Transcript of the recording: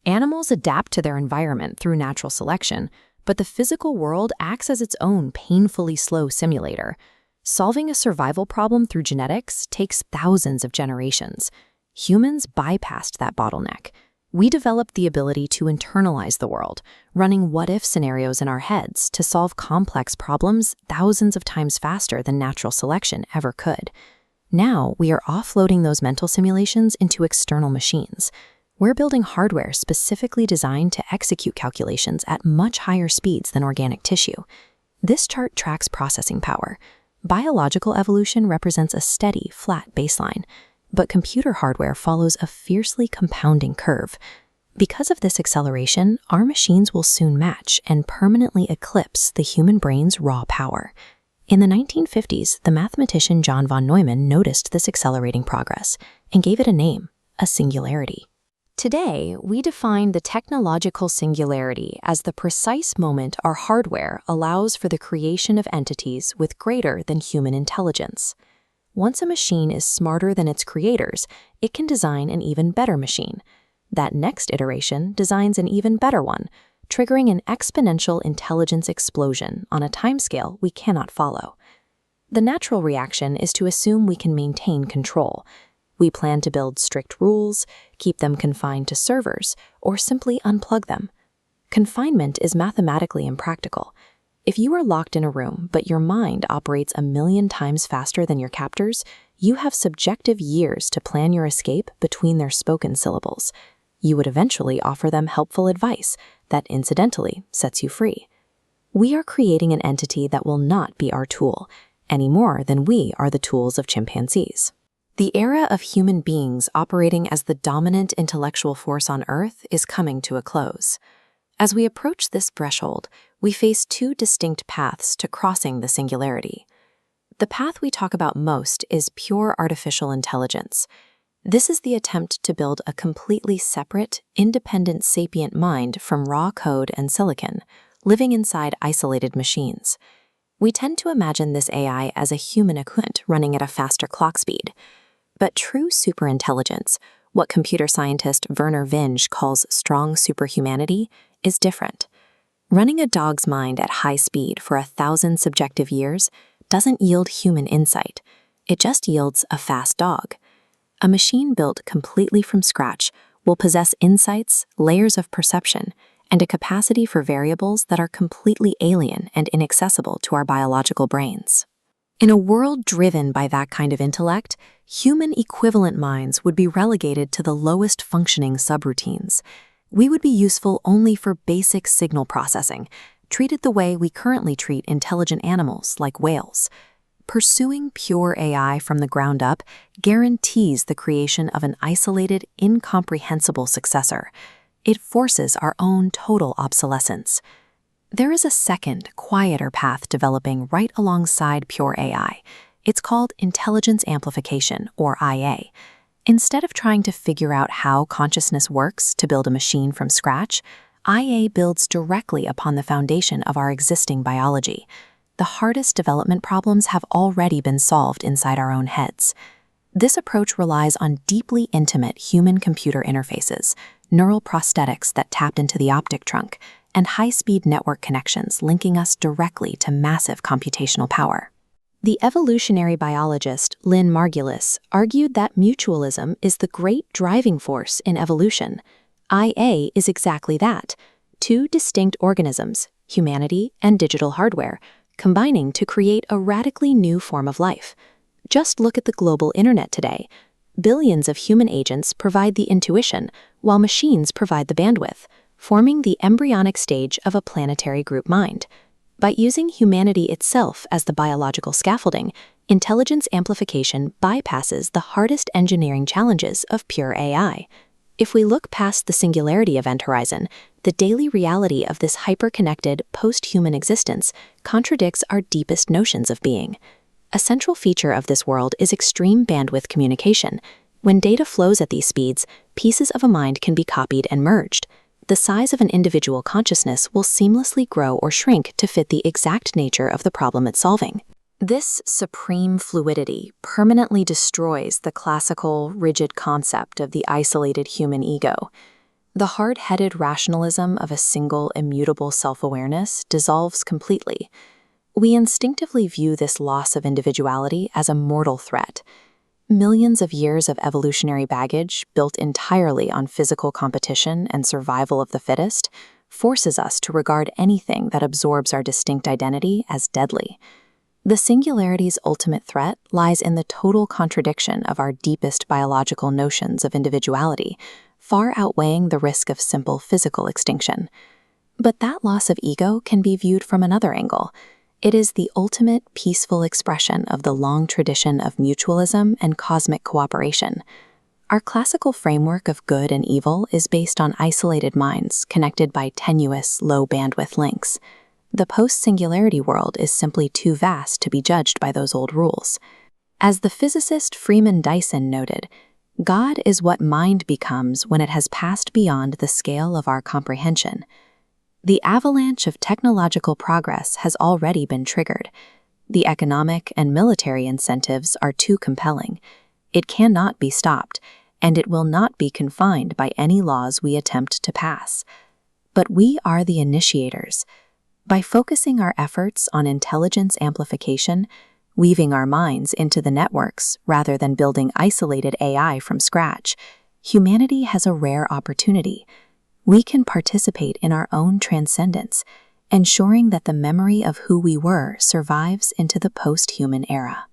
Animals adapt to their environment through natural selection, but the physical world acts as its own painfully slow simulator. Solving a survival problem through genetics takes thousands of generations. Humans bypassed that bottleneck. We developed the ability to internalize the world, running what-if scenarios in our heads to solve complex problems thousands of times faster than natural selection ever could. Now, we are offloading those mental simulations into external machines. We're building hardware specifically designed to execute calculations at much higher speeds than organic tissue. This chart tracks processing power. Biological evolution represents a steady, flat baseline, but computer hardware follows a fiercely compounding curve. Because of this acceleration, our machines will soon match and permanently eclipse the human brain's raw power. In the 1950s, the mathematician John von Neumann noticed this accelerating progress and gave it a name, a singularity. Today, we define the technological singularity as the precise moment our hardware allows for the creation of entities with greater than human intelligence. Once a machine is smarter than its creators, it can design an even better machine. That next iteration designs an even better one, triggering an exponential intelligence explosion on a timescale we cannot follow. The natural reaction is to assume we can maintain control. We plan to build strict rules, keep them confined to servers, or simply unplug them. Confinement is mathematically impractical. If you are locked in a room, but your mind operates 1,000,000 times faster than your captors, you have subjective years to plan your escape between their spoken syllables. You would eventually offer them helpful advice that incidentally sets you free. We are creating an entity that will not be our tool, any more than we are the tools of chimpanzees. The era of human beings operating as the dominant intellectual force on Earth is coming to a close. As we approach this threshold, we face two distinct paths to crossing the singularity. The path we talk about most is pure artificial intelligence. This is the attempt to build a completely separate, independent sapient mind from raw code and silicon, living inside isolated machines. We tend to imagine this AI as a human equivalent running at a faster clock speed. But true superintelligence, what computer scientist Vernor Vinge calls strong superhumanity, is different. Running a dog's mind at high speed for 1,000 subjective years doesn't yield human insight. It just yields a fast dog. A machine built completely from scratch will possess insights, layers of perception, and a capacity for variables that are completely alien and inaccessible to our biological brains. In a world driven by that kind of intellect, human equivalent minds would be relegated to the lowest functioning subroutines. We would be useful only for basic signal processing, treated the way we currently treat intelligent animals like whales. Pursuing pure AI from the ground up guarantees the creation of an isolated, incomprehensible successor. It forces our own total obsolescence. There is a second, quieter path developing right alongside pure AI. It's called intelligence amplification, or IA. Instead of trying to figure out how consciousness works to build a machine from scratch, IA builds directly upon the foundation of our existing biology. The hardest development problems have already been solved inside our own heads. This approach relies on deeply intimate human-computer interfaces, neural prosthetics that tapped into the optic trunk, and high-speed network connections linking us directly to massive computational power. The evolutionary biologist Lynn Margulis argued that mutualism is the great driving force in evolution. IA is exactly that, two distinct organisms, humanity and digital hardware, combining to create a radically new form of life. Just look at the global internet today. Billions of human agents provide the intuition, while machines provide the bandwidth, forming the embryonic stage of a planetary group mind. By using humanity itself as the biological scaffolding, intelligence amplification bypasses the hardest engineering challenges of pure AI. If we look past the singularity event horizon, the daily reality of this hyper-connected, post-human existence contradicts our deepest notions of being. A central feature of this world is extreme bandwidth communication. When data flows at these speeds, pieces of a mind can be copied and merged. The size of an individual consciousness will seamlessly grow or shrink to fit the exact nature of the problem it's solving. This supreme fluidity permanently destroys the classical, rigid concept of the isolated human ego. The hard-headed rationalism of a single, immutable self-awareness dissolves completely. We instinctively view this loss of individuality as a mortal threat. Millions of years of evolutionary baggage, built entirely on physical competition and survival of the fittest, forces us to regard anything that absorbs our distinct identity as deadly. The singularity's ultimate threat lies in the total contradiction of our deepest biological notions of individuality, far outweighing the risk of simple physical extinction. But that loss of ego can be viewed from another angle. It is the ultimate peaceful expression of the long tradition of mutualism and cosmic cooperation. Our classical framework of good and evil is based on isolated minds connected by tenuous, low-bandwidth links. The post-singularity world is simply too vast to be judged by those old rules. As the physicist Freeman Dyson noted, God is what mind becomes when it has passed beyond the scale of our comprehension. The avalanche of technological progress has already been triggered. The economic and military incentives are too compelling. It cannot be stopped, and it will not be confined by any laws we attempt to pass. But we are the initiators. By focusing our efforts on intelligence amplification, weaving our minds into the networks rather than building isolated AI from scratch, humanity has a rare opportunity. We can participate in our own transcendence, ensuring that the memory of who we were survives into the post-human era.